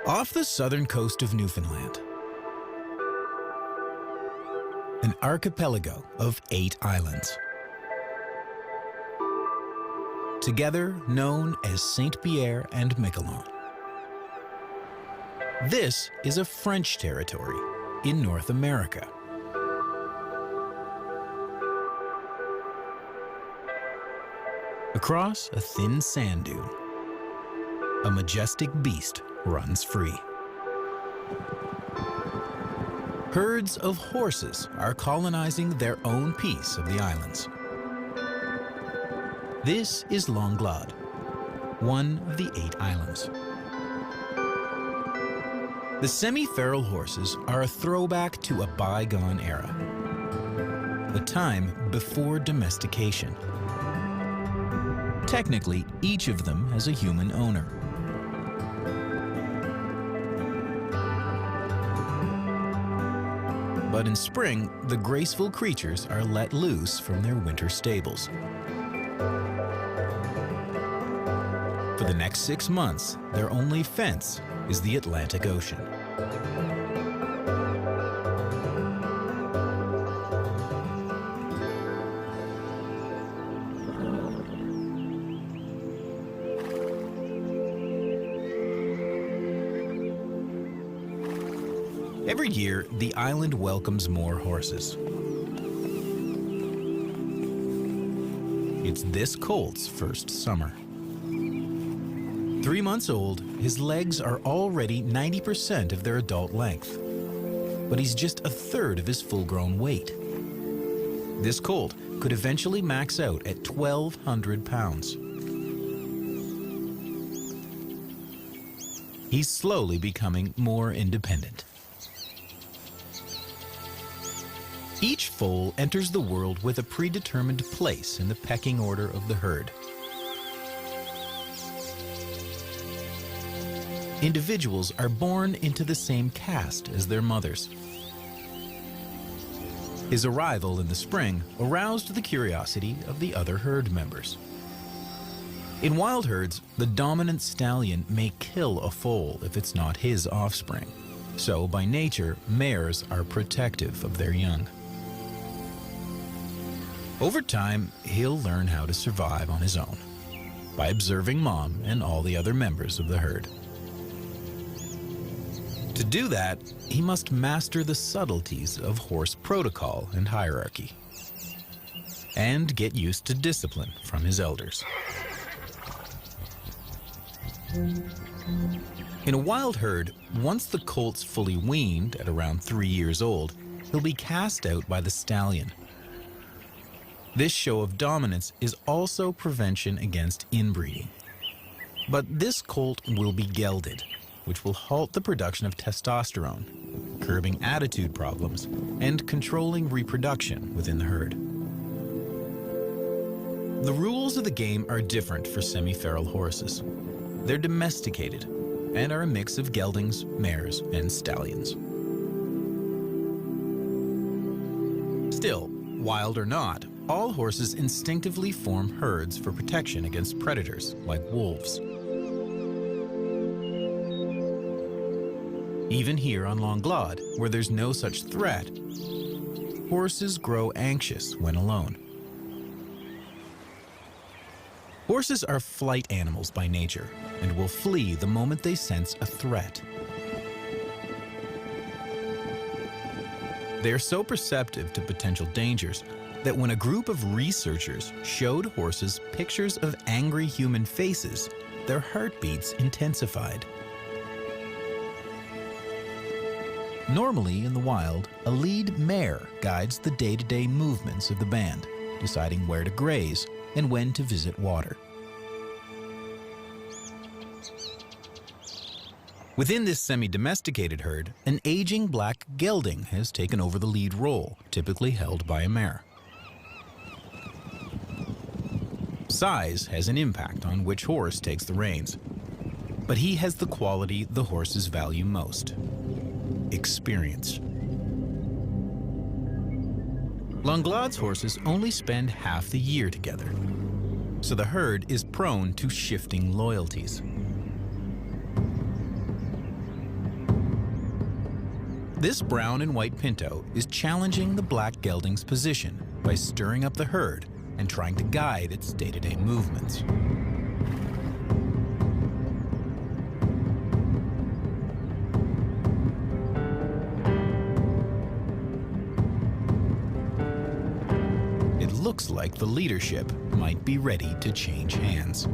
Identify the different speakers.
Speaker 1: Off the southern coast of Newfoundland, an archipelago of 8 islands, together known as Saint-Pierre and Miquelon. This is a French territory in North America. Across a thin sand dune, a majestic beast runs free. Herds of horses are colonizing their own piece of the islands. This is Langlade, one of the 8 islands. The semi-feral horses are a throwback to a bygone era, a time before domestication. Technically, each of them has a human owner. But in spring, the graceful creatures are let loose from their winter stables. For the next 6 months, their only fence is the Atlantic Ocean. Every year, the island welcomes more horses. It's this colt's first summer. 3 months old, his legs are already 90% of their adult length, but he's just a third of his full-grown weight. This colt could eventually max out at 1,200 pounds. He's slowly becoming more independent. Each foal enters the world with a predetermined place in the pecking order of the herd. Individuals are born into the same caste as their mothers. His arrival in the spring aroused the curiosity of the other herd members. In wild herds, the dominant stallion may kill a foal if it's not his offspring. So, by nature, mares are protective of their young. Over time, he'll learn how to survive on his own by observing Mom and all the other members of the herd. To do that, he must master the subtleties of horse protocol and hierarchy, and get used to discipline from his elders. In a wild herd, once the colt's fully weaned at around 3 years old, he'll be cast out by the stallion. This show of dominance is also prevention against inbreeding. But this colt will be gelded, which will halt the production of testosterone, curbing attitude problems, and controlling reproduction within the herd. The rules of the game are different for semi-feral horses. They're domesticated and are a mix of geldings, mares, and stallions. Still, wild or not, all horses instinctively form herds for protection against predators like wolves. Even here on Langlade, where there's no such threat, horses grow anxious when alone. Horses are flight animals by nature and will flee the moment they sense a threat. They are so perceptive to potential dangers that when a group of researchers showed horses pictures of angry human faces, their heartbeats intensified. Normally in the wild, a lead mare guides the day-to-day movements of the band, deciding where to graze and when to visit water. Within this semi-domesticated herd, an aging black gelding has taken over the lead role, typically held by a mare. Size has an impact on which horse takes the reins, but he has the quality the horses value most: experience. Langlade's horses only spend half the year together, so the herd is prone to shifting loyalties. This brown and white pinto is challenging the black gelding's position by stirring up the herd and trying to guide its day-to-day movements. It looks like the leadership might be ready to change hands.